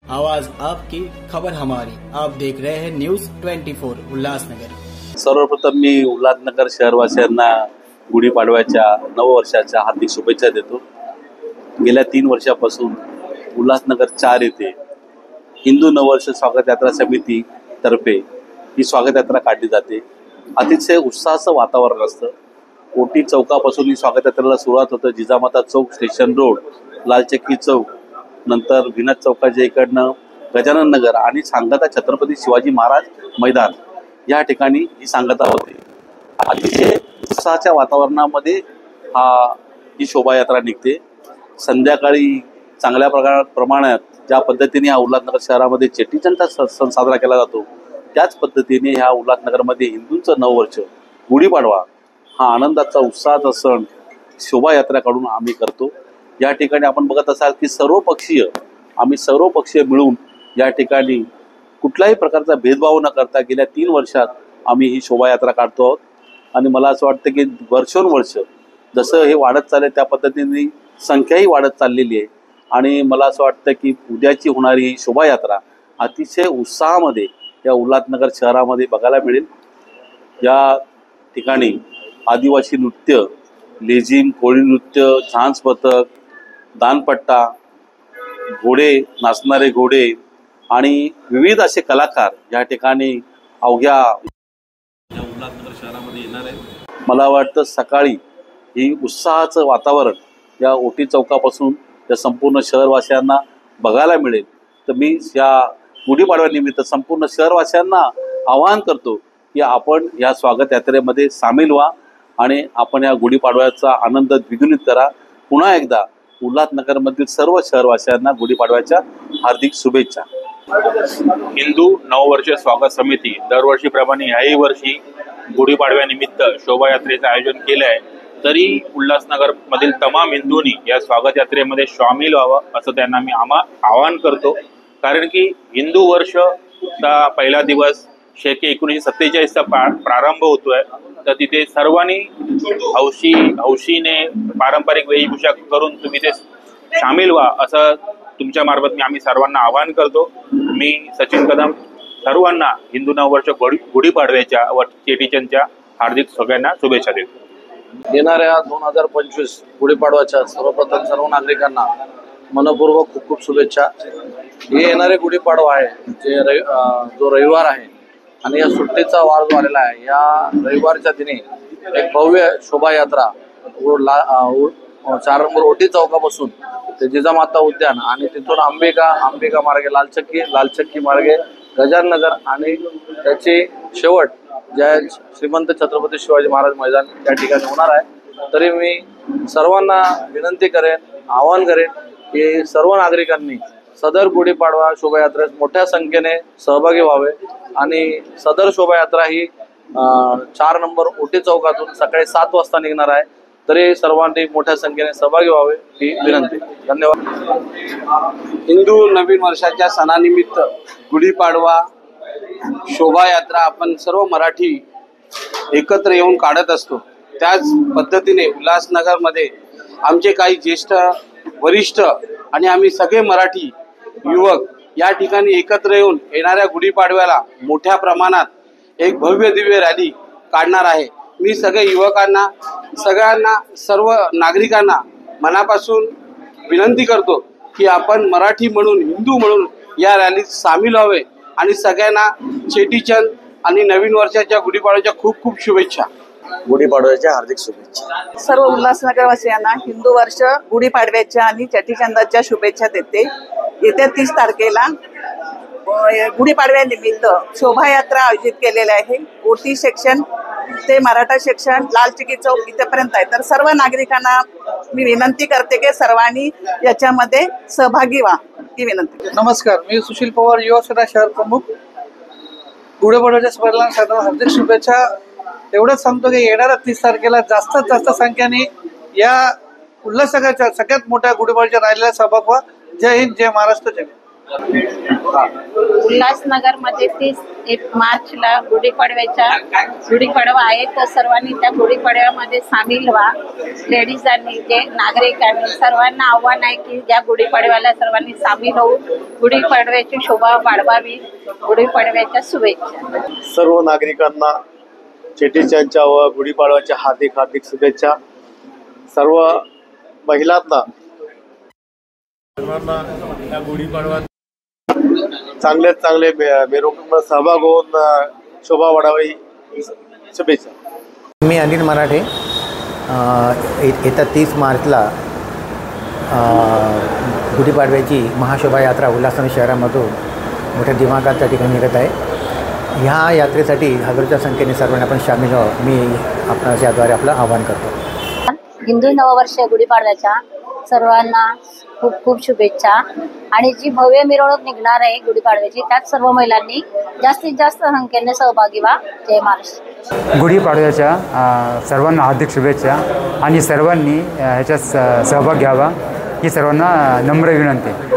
आवाज आपकी, खबर हमारी। आप देख रहे हैं न्यूज 24 उल्हासनगर। सर्वप्रथम मी उल्हासनगर शहरवासियांना गुढीपाडव्याच्या नववर्षाच्या हार्दिक शुभेच्छा देतो। गेल्या 3 वर्षापासून उल्हासनगर 4 येथे हिंदू नववर्ष स्वागत यात्रा समिती तर्फे ही स्वागत यात्रा काढली जाते। अतिशय उत्साहाचं वातावरण असतं। कोटी चौकापासून ही स्वागत यात्रेला सुरुवात होते। जिजामाता चौक, स्टेशन रोड, लालचक्की चौक, नंतर विनोद चौकाच्या इकडनं गजानन नगर आणि सांगता छत्रपती शिवाजी महाराज मैदान या ठिकाणी ही सांगता होते। अतिशय उत्साहाच्या वातावरणामध्ये ही शोभायात्रा निघते। संध्याकाळी चांगल्या प्रमाणात ज्या पद्धतीने हा उल्हासनगर शहरामध्ये चेटीचंडचा सण साजरा केला जातो, त्याच पद्धतीने ह्या उल्हासनगरमध्ये हिंदूंचं नववर्ष गुढीपाडवा हा आनंदाचा उत्साहाचा सण शोभायात्रा काढून आम्ही करतो। या ठिकाणी आपण बघत असाल की सर्व पक्षीय मिळून या ठिकाणी कुठल्याही प्रकारचा भेदभाव न करता गेल्या 3 वर्षात आम्ही ही शोभायात्रा काढतो आहोत। आणि मला असं वाटतं की वर्षोनवर्ष जसं हे वाढत चालले त्या पद्धतीने संख्याही वाढत चाललेली आहे। आणि मला असं वाटतं की उद्याची होणारी ही शोभायात्रा अतिशय उत्साहामध्ये या उल्हासनगर शहरामध्ये बघायला मिळेल। या ठिकाणी आदिवासी नृत्य, लेझिम, कोळी नृत्य, झांज पथक, दानपट्टा, घोडे, नाचणारे घोडे आणि विविध असे कलाकार या ठिकाणी अवघ्या या उल्हासनगर शहरामध्ये येणार आहे। मला वाटतं सकाळी ही उत्साहाचं वातावरण या ओटी चौकापासून या संपूर्ण शहरवासियांना बघायला मिळेल। तर मी या गुढीपाडव्यानिमित्त संपूर्ण शहरवासियांना आवाहन करतो की आपण या स्वागत यात्रेमध्ये सामील व्हा आणि आपण या गुढीपाडव्याचा आनंद द्विगुणित करा। पुन्हा एकदा उल्हासनगरमधील सर्व शहरवासियांना गुढीपाडव्याच्या हार्दिक शुभेच्छा। हिंदू नववर्ष स्वागत समिती दरवर्षीप्रमाणे याही वर्षी गुढीपाडव्यानिमित्त शोभायात्रेचं आयोजन केलं आहे। तरी उल्हासनगर मधील तमाम हिंदूंनी या स्वागत यात्रेमध्ये सामील व्हावं असं त्यांना मी आवाहन करतो। कारण की हिंदू वर्षचा पहिला दिवस शेके 1947चा प्रारंभ होतोय। तर तिथे सर्वांनी हौशीने पारंपरिक वेशभूषा करून तुम्ही ते सामील व्हा असं तुमच्या मार्फत आम्ही सर्वांना आवाहन करतो। मी सचिन कदम सर्वांना हिंदू नववर्ष गुढीपाडव्याच्या व चेटीचंडच्या हार्दिक सगळ्यांना शुभेच्छा देतो। येणाऱ्या 2025 गुढीपाडव्याच्या सर्वप्रथम सर्व नागरिकांना मनपूर्वक खूप खूप शुभेच्छा। हे येणारे गुढीपाडवा आहे जो रविवार आहे आणि या सुट्टीचा वार जो आलेला आहे, या रविवारच्या दिनी एक भव्य शोभायात्रा 4 नंबर ओटी चौकापासून ते जिजामाता उद्यान आणि तिथून अंबिका मार्गे लालचक्की मार्गे गजानन नगर आणि त्याची शेवट जय श्रीमंत छत्रपती शिवाजी महाराज मैदान या ठिकाणी होणार आहे। तरी मी सर्वांना विनंती करेन, आवाहन करेन की सर्व नागरिकांनी सदर गुढीपाडवा शोभायात्रेत मोठ्या संख्येने सहभागी व्हावे आणि सदर शोभायात्रा ही 4 नंबर ओटी चौकातून सकाळी 7 वाजता निघणार आहे। तरी सर्वांनी मोठ्या संख्येने सहभागी व्हावे ही विनंती। धन्यवाद। हिंदू नवीन वर्षाच्या सणानिमित्त गुढीपाडवा शोभायात्रा आपण सर्व मराठी एकत्र येऊन काढत असतो। त्याच पद्धतीने उल्हासनगरमध्ये आमचे काही ज्येष्ठ, वरिष्ठ आणि आम्ही सगळे मराठी युवक या ठिकाणी एकत्र येऊन येणाऱ्या गुढीपाडव्याला मोठ्या प्रमाणात एक भव्य दिव्य रॅली काढणार आहे। मी सगळे युवकांना, सगळ्यांना, सर्व नागरिकांना मनापासून विनंती करतो की आपण मराठी म्हणून, हिंदू म्हणून या रॅलीत सामील व्हावे आणि सगळ्यांना चेटीचंड आणि नवीन वर्षाच्या गुढीपाडव्याच्या खूप खूप शुभेच्छा। गुढीपाडव्याच्या हार्दिक शुभेच्छा। सर्व उल्हासनगरवासियांना हिंदू वर्ष गुढीपाडव्याच्या आणि चेटीचंदाच्या शुभेच्छा देते। येत्या 30 तारखेला गुढीपाडव्यानिमित्त शोभायात्रा आयोजित केलेली आहे। ओटी सेक्शन ते मराठा सेक्शन लालचक्की चौक इथेपर्यंत आहे। तर सर्व नागरिकांना मी विनंती करते की सर्वांनी याच्यामध्ये सहभागी व्हा ही विनंती। नमस्कार, मी सुशील पवार, युवा सेना शहर प्रमुख। गुढीपाडव्याच्या सर्वांना हार्दिक शुभेच्छा। एवढंच सांगतो की येणाऱ्या 30 तारखेला जास्तीत जास्त संख्येने या उल्हासनगरच्या सगळ्यात मोठ्या गुढीपाडव्याच्या रॅलीला सहभाग व्हा। जय हिंद, जय महाराष्ट्र, जय। उल्हासनगरमध्ये 30 मार्चला गुढीपाडवा आहे, तर सर्वांनी त्या गुढीपाडव्यामध्ये सामील व्हा. लेडीजांनी जे नागरिकांनी सर्वांना आव्हान आहे की या गुढीपाडव्याला सर्वांनी सामील होऊन गुढीपाडव्याची शोभा वाढवावी. गुढीपाडव्याच्या शुभेच्छा. सर्व नागरिकांना चेटीचंदच्या व गुढीपाडव्याच्या हार्दिक हार्दिक शुभेच्छा. सर्व महिलांना सर्वांना या गुढीपाडव्यात चांगले मिरवणुकीत सहभाग होऊन शोभा वाढावी शुभेच्छा. मी अनिल मराठे. येत्या 30 मार्चला गुढीपाडव्याची महाशोभायात्रा उल्हासनगर शहरामधून मोठ्या दिमागात त्या ठिकाणी निघत आहे. ह्या यात्रेसाठी हजारोच्या संख्येने सर्वांनी आपण सामील व्हावं मी याद्वारे आपलं आवाहन करतो. हिंदू नववर्ष गुढीपाडव्याच्या सर्वांना खूप खूप शुभेच्छा. आणि जी भव्य मिरवणूक निघणार आहे गुढीपाडव्याची, त्यात सर्व महिलांनी जास्तीत जास्त संख्येने सहभागी व्हा. जय महाराष्ट्र. गुढीपाडव्याच्या सर्वांना हार्दिक शुभेच्छा आणि सर्वांनी ह्याच्यात सहभाग घ्यावा ही सर्वांना नम्र विनंती.